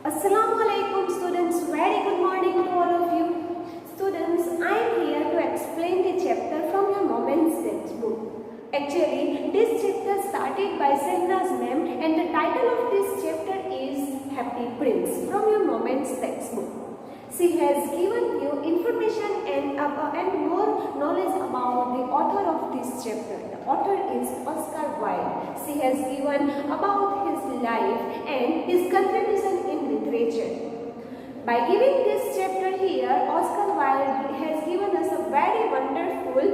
Assalamu alaikum students, very good morning to all of you. Students, I am here to explain the chapter from your Moments textbook. Actually, this chapter started by Sehna's ma'am and the title of this chapter is Happy Prince from your Moments textbook. She has given you information and more knowledge about the author of this chapter. The author is Oscar Wilde. She has given about his life and his contribution in literature. By giving this chapter here, Oscar Wilde has given us a very wonderful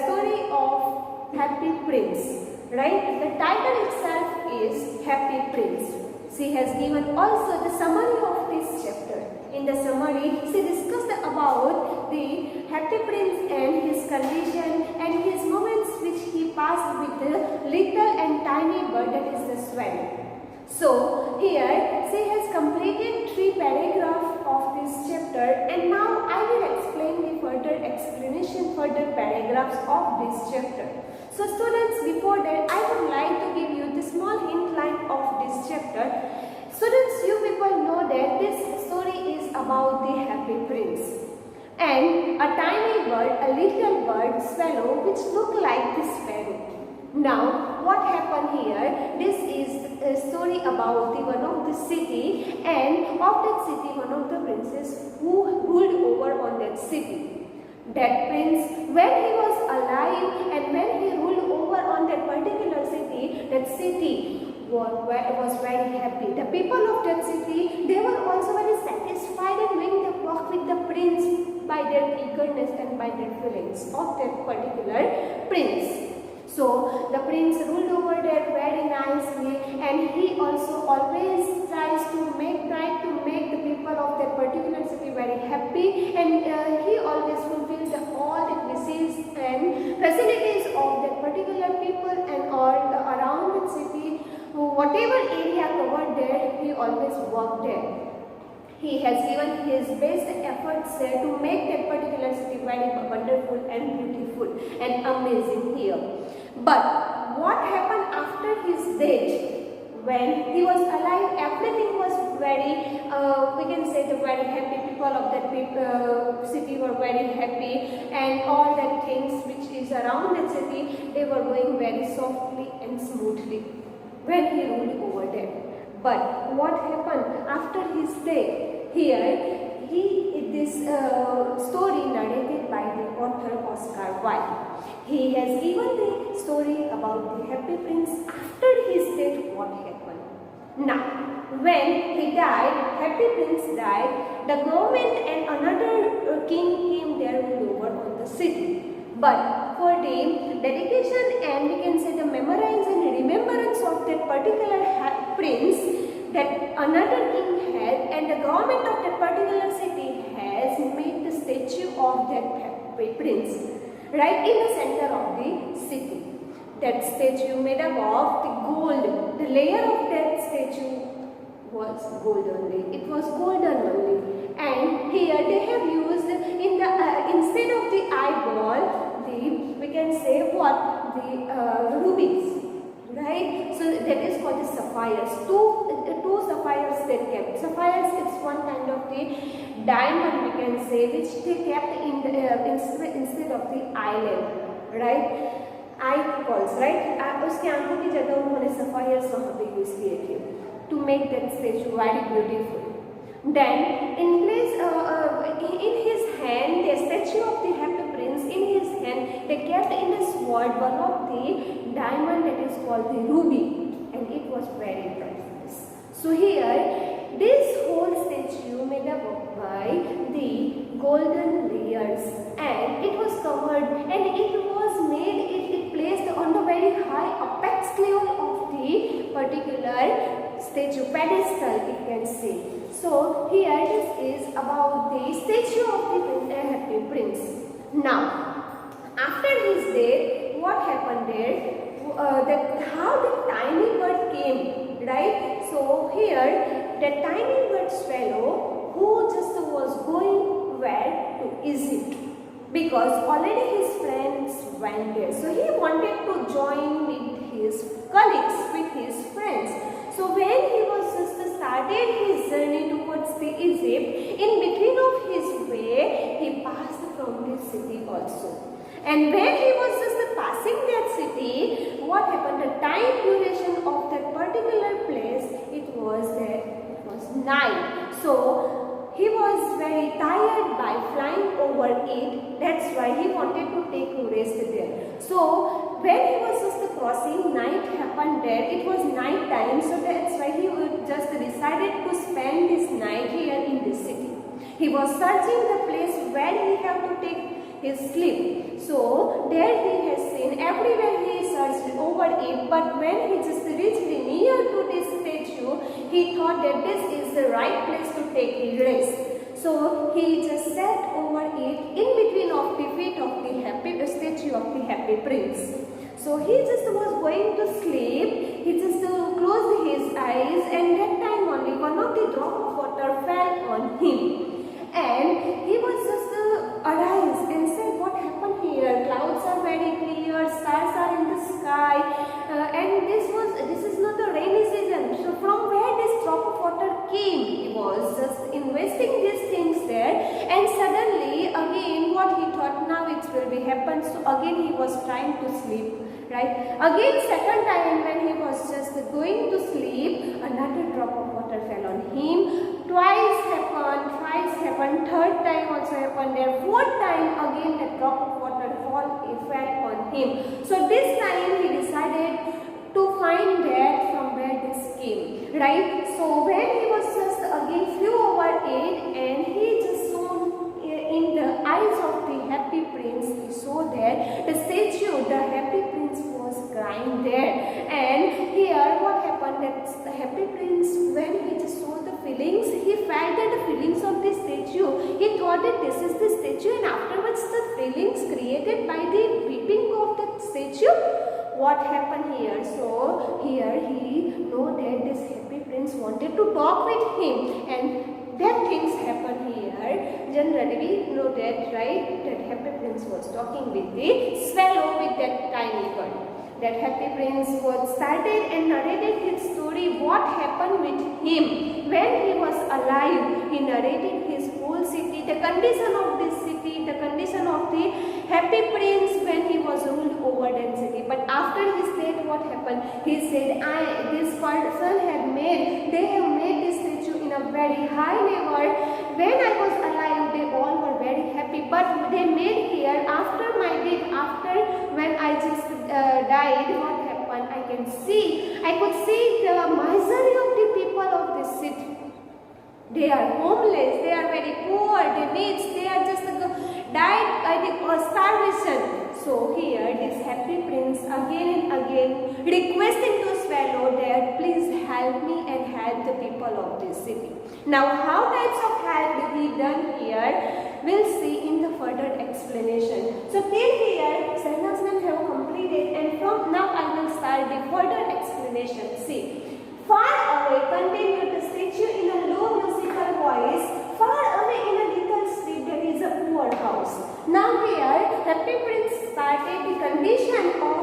story of Happy Prince. Right? The title itself is Happy Prince. She has given also the summary of this chapter. In the summary, she discussed about the Happy Prince and his condition and his moments which he passed with the little and tiny bird, that is the swan. So, here she has completed 3 paragraphs of this chapter, and now I will explain the further explanation, further paragraphs of this chapter. So students, before that I would like to give you the small hint line of this chapter. Students, you people know that this story is about the Happy Prince and a tiny bird, a little bird, swallow, which look like the sparrow. Now, what happened here? This is a story about the one of the city, and of that city, one of the princes who ruled over on that city. That prince, when he was alive and when he ruled over on that particular city, that city was very happy. The people of that city, they were also very satisfied and doing the work with the prince by their eagerness and by their feelings of that particular prince. So the prince ruled over there very nicely, and he also always tries to make the people of that particular city very happy, and he always fulfills all the wishes and facilities of that particular people and all around the city. Whatever area covered there, he always worked there. He has given his best efforts there to make that particular city very wonderful and beautiful and amazing here. But what happened after his death? When he was alive, everything was very, we can say the very happy. People of that city were very happy, and all that things which is around that city, they were going very softly and smoothly when he ruled over there. But what happened after his death? Here, this story narrated by the author Oscar Wilde. He has given the story about the Happy Prince after his death. What happened? Now, when he died, Happy Prince died, the government and another king came there to rule over on the city. But for the dedication and we can say the memorize and remembrance of that particular prince that another king had, and the government of that particular city has made the statue of that prince right in the center of the city. That statue made up of the gold. The layer of that statue was gold only. It was golden only. And here they have used in the instead of the eyeball, we can say what, the rubies, right? So that is called the sapphires. Two sapphires they kept. Sapphires, it's one kind of the diamond, we can say, which they kept in the instead of the eyelid, right? Eyeballs, right? उसके आंखों की जगह उन्होंने sapphires वहाँ पे use किए थे to make that statue very beautiful. Then in place, in his hand, the statue of the Happy Prince, in his hand, they kept in a sword one of the diamond that is called the ruby, and it was very priceless. So here, this whole statue made up by the golden layers, and it was covered, and it was made, it placed on the very high apex level of the particular statue, pedestal, you can say. So here this is about the statue of the Happy Prince. Now, after his death, what happened there? How the tiny bird came, right? So here, the tiny bird swallow who just was going where to Egypt, because already his friends went there. So he wanted to join with his colleagues, with his friends. So when he was just started his journey towards the Egypt, in between of his way, he passed from this city also. And when he was just passing that city, what happened? The time duration of that particular place, it was night. So he was very tired by flying over it. That's why he wanted to take a rest there. So when he was just crossing, night happened there. It was night time. So that's why he just decided to spend this night here in this city. He was searching the place where he have to take his sleep. So there he has seen, everywhere he searched over it, but when he just reached near to this statue, he thought that this is the right place to take his rest. So he just sat over it in between of the feet of the statue of the Happy Prince. So he just was going to sleep. He just closed his eyes, and that time only one of the drop of water fell on him. And he was just arise and said, what happened here? Clouds are very clear, stars are in the sky, and this is not the rainy season. So from where this drop of water came? He was just investing these things there, and suddenly again what he thought, now it will be happen. So again he was trying to sleep, right? Again second time when he was just going to sleep, another drop of water fell on him. Twice happened, thrice happened, third time also happened there, fourth time again a drop of water fell on him. So this time he decided to find that from where this came, right? So when he was just again flew over it, and he just saw in the eyes of the Happy Prince, he saw that the statue, the Happy Prince was crying there. And here what happened, that the Happy Prince, when he just saw the feelings, he felt that the feelings of the statue, he thought that this is the statue, and afterwards the feelings created by the weeping of the statue, what happened here? So here he know that this Happy Prince wanted to talk with him, and that things happen here. Generally we know that, right, that Happy Prince was talking with the swallow, with that tiny bird. That Happy Prince was started and narrated his story, what happened with him when he was alive. He narrated his whole city, the condition of this city, the condition of the Happy Prince when he was ruled over that city. But after his death, what happened? He said, this person they have made this statue in a very high level. When I was alive, they all were very happy. But they made here after my death, after when I just died, what happened? I could see the misery of the people of this city. They are homeless, they are very poor, they are just died by the starvation. So here this Happy Prince again and again requesting to swallow that please help me and help the people of this city. Now how types of help will be done here, we'll see in the further explanation. So till here sentences have completed, and from now I will start the further explanation. See, far away, continued the statue in a low musical voice. Far away in a little street there is a poor house. Now here Happy Prince started the condition of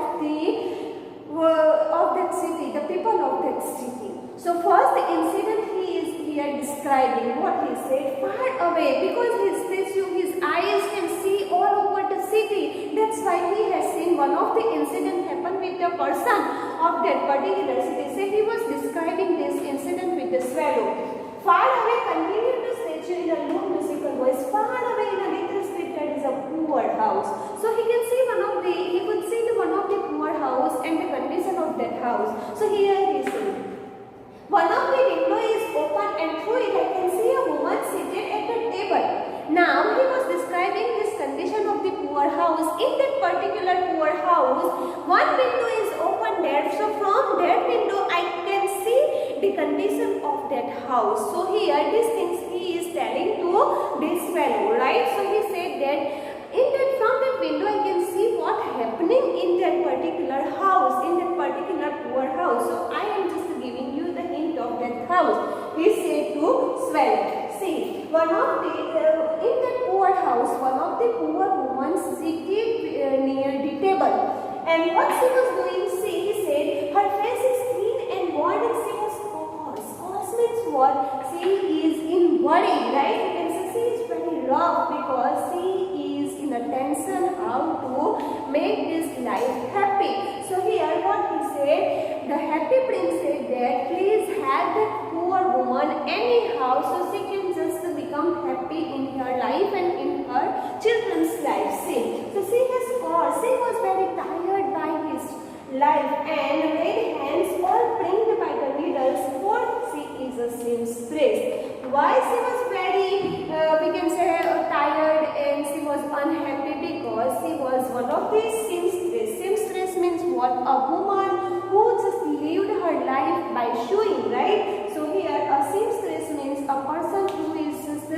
that city, the people of that city. So first the incident he is here describing, what he said, far away, because his statue, his eyes can see all over the city. That's why he has seen one of the incident happen with the person of that particular city. So he was describing this incident with the swallow. Far away, continued the statue in a low musical voice. Far away in a little street there is a poor house. So he could see one of the poor house and the condition of that house. So here he said, one of the window is open, and through it I can see a woman seated at a table. Now he was describing this condition of the poor house. In that particular poor house, one window is open there. So from that window I can see the condition of that house. So here these things he is telling to this fellow, right? So he said that from that window I can see what happening in that particular house, in that particular poor house. So I am just giving you the hint of that house. He said to swallow. See, in that poor house, one of the poor women seated near the table. And what she was doing, see, he said, her face is clean and worn, and she was coarse. Coarse means what? She She is in worry, right? You can say she is very rough because she is in a tension how to make this life happy. So here what he said, the happy prince said that please have that poor woman anyhow so she can just become happy in her life and in her children's life. See, so she has caused, she was very tired by his life and red hands all pricked by the needles, for she is a seamstress. Why she was very, we can say, tired and she was unhappy? Because she was one of these seamstress. Seamstress means what? A woman who just lived her life by sewing, right? So here a seamstress means a person who is just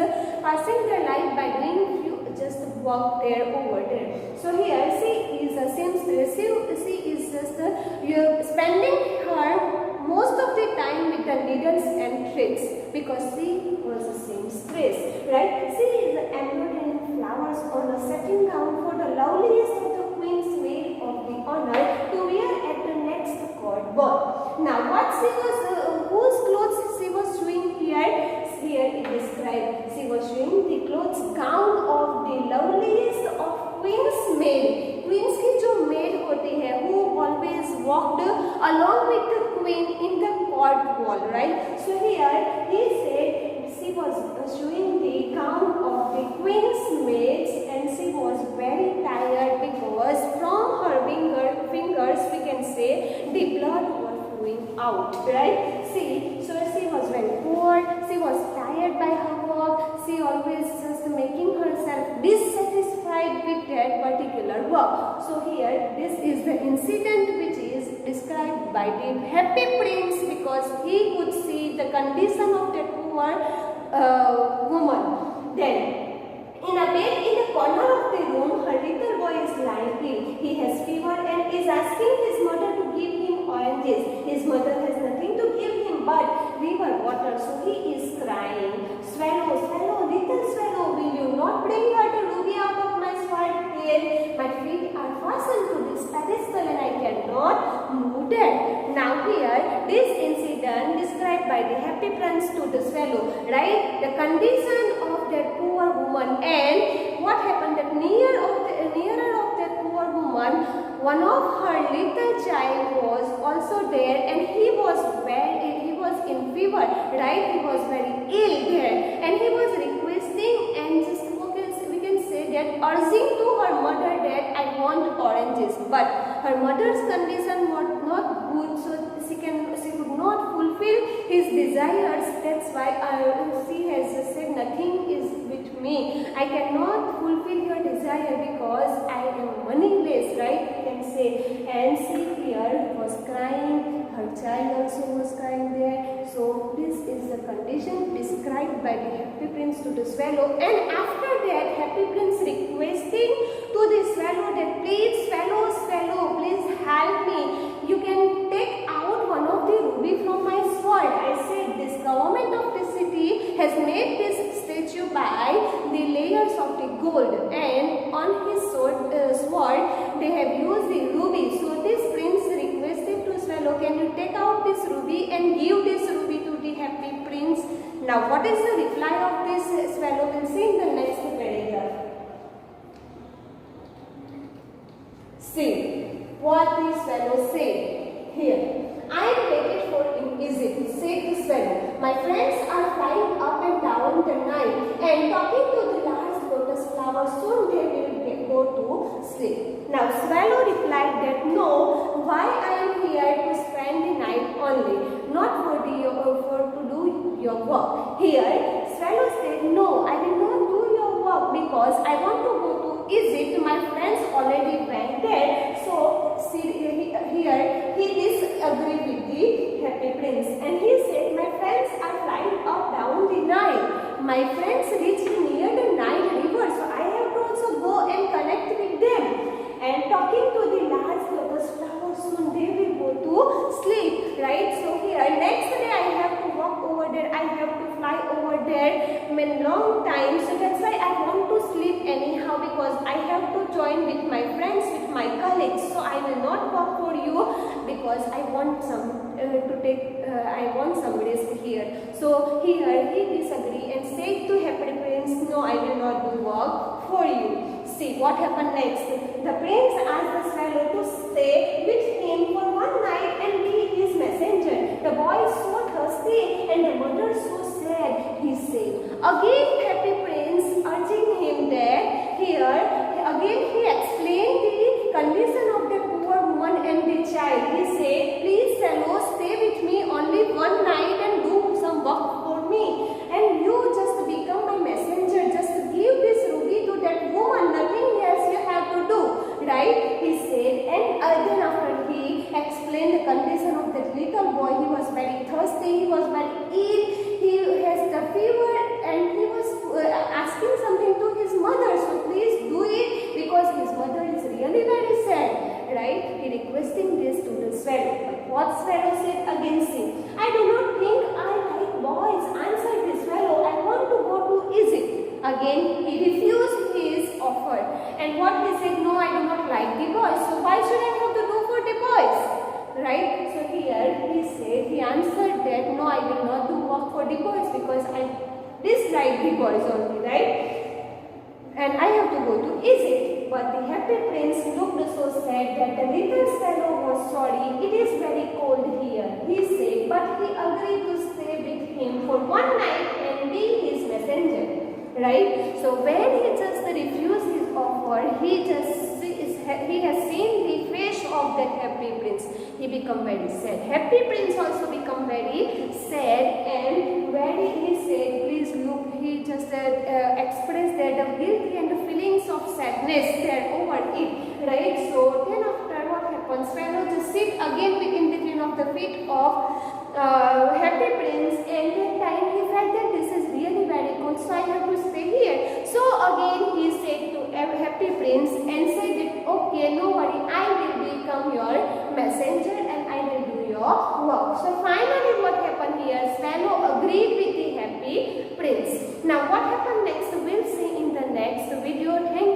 passing their life by doing few just work there over there. So here she is a seamstress. She is just spending her most of the time with the needles and threads because she was a seamstress, right? She is embroidering flowers on a satin gown for the loveliest of the queen's maid of the honor to wear at the next court ball. Now, what she was, whose clothes she was showing here? Here it described. She was showing the clothes gown of the loveliest of queen's maid. Queens की जो maid होती है, who always walked along with the queen in the court wall, right? So here he said she was showing the gown of the queen's maids and she was very tired because from her fingers we can say the blood was flowing out, right? See, so she was very poor, she was tired by her work, she always just making herself dissatisfied with that particular work. So here this is the incident which is described by the happy prince because he could see the condition of that poor woman. Then in a bed in the corner of the room, her little boy is lying ill. He has fever and is asking his mother to give him oranges. His mother has nothing to give him but river water, so he is crying. Swallow, swallow, little swallow, will you not bring her the ruby out of my sword here? My feet are fastened to this pedestal and I cannot move them. Now here, this incident described by the happy prince to the swallow, right? The condition of that poor woman and what happened that nearer of that poor woman, one of her little child was also there and he was in fever, right? He was very ill there and he was requesting and just we can say that urging to her mother that I want oranges, but her mother's condition was not good, so she could not fulfill his desires. That's why she has just said nothing is with me. I cannot fulfill your desire because I am moneyless, right? You can say. And she here was crying. Her child also was crying there. So this is the condition described by the happy prince to the swallow. And after that, happy prince requesting to the swallow that please swallow, please help me. You can take out one of the ruby from my sword. I said this government of the city has made this statue by the layers of the gold and on his sword they have used the ruby. So this prince requested to swallow, can you take out this ruby and give this ruby to the happy prince? Now what is the reply of this swallow? We'll see in the next paragraph. See what the swallow said here. I am waited for in Egypt, said the swallow. My friends are flying up and down the night and talking to the large lotus flowers. Soon they will go to sleep. Now swallow replied that no, why I am here to spend the night only, not for to do your work. Here swallow said no, I will not do your work because I want to go to Egypt. My friends already went there. So here he disagreed with the happy prince and he said my friends are flying up down the Nile. My friends reached near the Nile river, so I have to also go and connect with them. And talking to the large lotus flowers, soon they will go to sleep, right? So here next day I have to walk over there, I have to fly over there in long time, so that's why I want to sleep anyhow, because I have to join with my friends, with my colleagues. So I will not work for you because I want some I want some rest here. So here he disagreed and said to Happy Prince, no, I will not do work for you. See what happened next. The prince asked the swallow to stay with him for one night and be his messenger. The boy is so thirsty and the mother so sad, he said. Again Happy Prince urging him that here, again he explained the condition of the poor woman and the child. He said, please swallow, stay with me only one night and do some work for me. And you just become my messenger, just give this ruby to that woman, nothing else you have to do, right? He said. And then after he explained the condition of that little boy, he was very thirsty, he was very ill, he has the fever, and he was asking something to his mother, so please do it because his mother is really very sad, right? He requesting this to the swallow. But what swallow said against him? I do not think I like boys, answered the swallow. I want to go to Egypt. Again he refused his offer. And what he said, no, I do not like the boys, so why should I have to do for the boys? Right? So here he said, he answered that, no, I will not do work for the boys because I dislike the boys only, right? And I have to go to Egypt. But the Happy Prince looked so sad that the little swallow was sorry. It is very cold here, he said, but he agreed to stay with him for one night and be his messenger. Right? So when he just refused his offer, he has seen the face of that Happy Prince. He become very sad. Happy Prince also become very sad, and when he said, please look, he just expressed that the guilt and the feelings of sadness there over it. Right? So then after what happens, swallow just sit again in between of the feet of Happy Prince, and that time he felt that this is really very good, so I have to stay here. So again he said to Happy Prince and said that, okay, no worry, I will become your messenger and I will do your work. So finally what happened here, swallow agreed with the Happy Prince. Now what happened next, we'll see in the next video. Thank